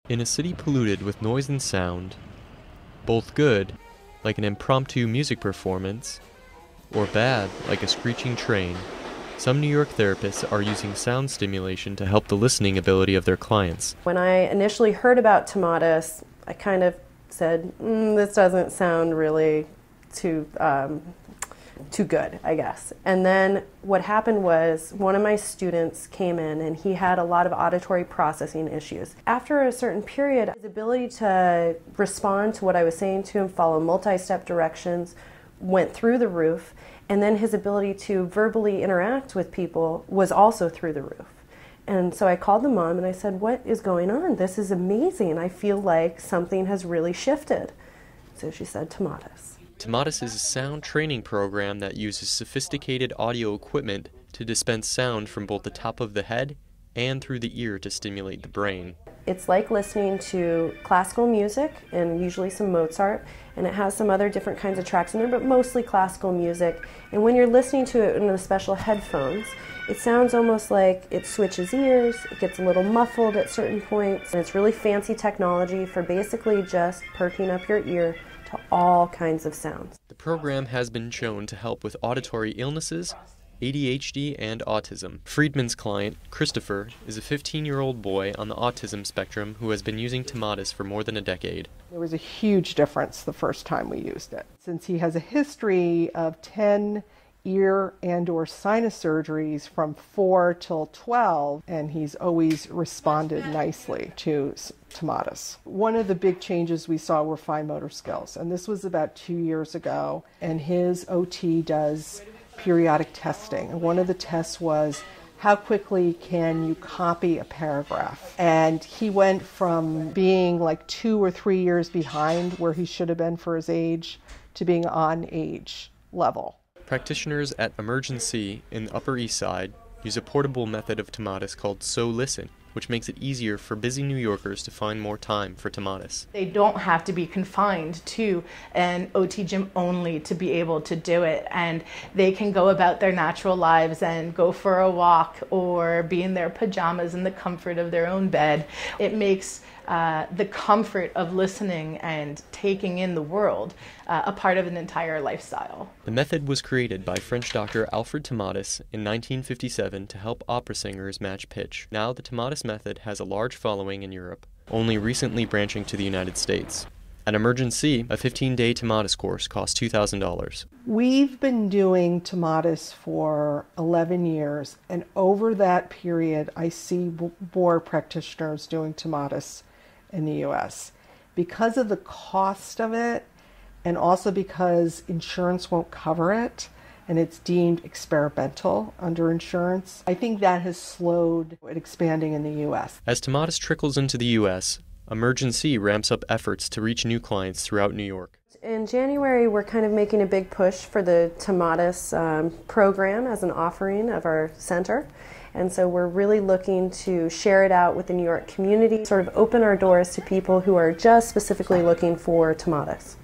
In a city polluted with noise and sound, both good, like an impromptu music performance, or bad, like a screeching train, some New York therapists are using sound stimulation to help the listening ability of their clients. When I initially heard about Tomatis, I kind of said, this doesn't sound really too good, I guess. And then what happened was one of my students came in and he had a lot of auditory processing issues. After a certain period, his ability to respond to what I was saying to him, follow multi-step directions, went through the roof, and then his ability to verbally interact with people was also through the roof. And so I called the mom and I said, what is going on? This is amazing. I feel like something has really shifted. So she said, Tomatis. Tomatis is a sound training program that uses sophisticated audio equipment to dispense sound from both the top of the head and through the ear to stimulate the brain. It's like listening to classical music and usually some Mozart, and it has some other different kinds of tracks in there, but mostly classical music. And when you're listening to it in the special headphones, it sounds almost like it switches ears, it gets a little muffled at certain points, and it's really fancy technology for basically just perking up your ear to all kinds of sounds. The program has been shown to help with auditory illnesses, ADHD, and autism. Friedman's client, Christopher, is a 15-year-old boy on the autism spectrum who has been using Tomatis for more than a decade. There was a huge difference the first time we used it. Since he has a history of 10 ear and or sinus surgeries from 4 till 12, and he's always responded nicely to Tomatis. One of the big changes we saw were fine motor skills, and this was about 2 years ago, and his OT does periodic testing. And one of the tests was, how quickly can you copy a paragraph? And he went from being like 2 or 3 years behind where he should have been for his age to being on age level. Practitioners at Emergency in the Upper East Side use a portable method of Tomatis called Solisten, which makes it easier for busy New Yorkers to find more time for Tomatis. They don't have to be confined to an OT gym only to be able to do it, and they can go about their natural lives and go for a walk or be in their pajamas in the comfort of their own bed. It makes the comfort of listening and taking in the world a part of an entire lifestyle. The method was created by French doctor Alfred Tomatis in 1957 to help opera singers match pitch. Now the Tomatis method has a large following in Europe, only recently branching to the United States. At Emergency, a 15-day Tomatis course costs $2,000. We've been doing Tomatis for 11 years, and over that period I see more practitioners doing Tomatis in the U.S. Because of the cost of it, and also because insurance won't cover it, and it's deemed experimental under insurance, I think that has slowed it expanding in the U.S. As Tomatis trickles into the U.S., Emergency ramps up efforts to reach new clients throughout New York. In January, we're kind of making a big push for the Tomatis program as an offering of our center. And so we're really looking to share it out with the New York community, sort of open our doors to people who are just specifically looking for Tomatis.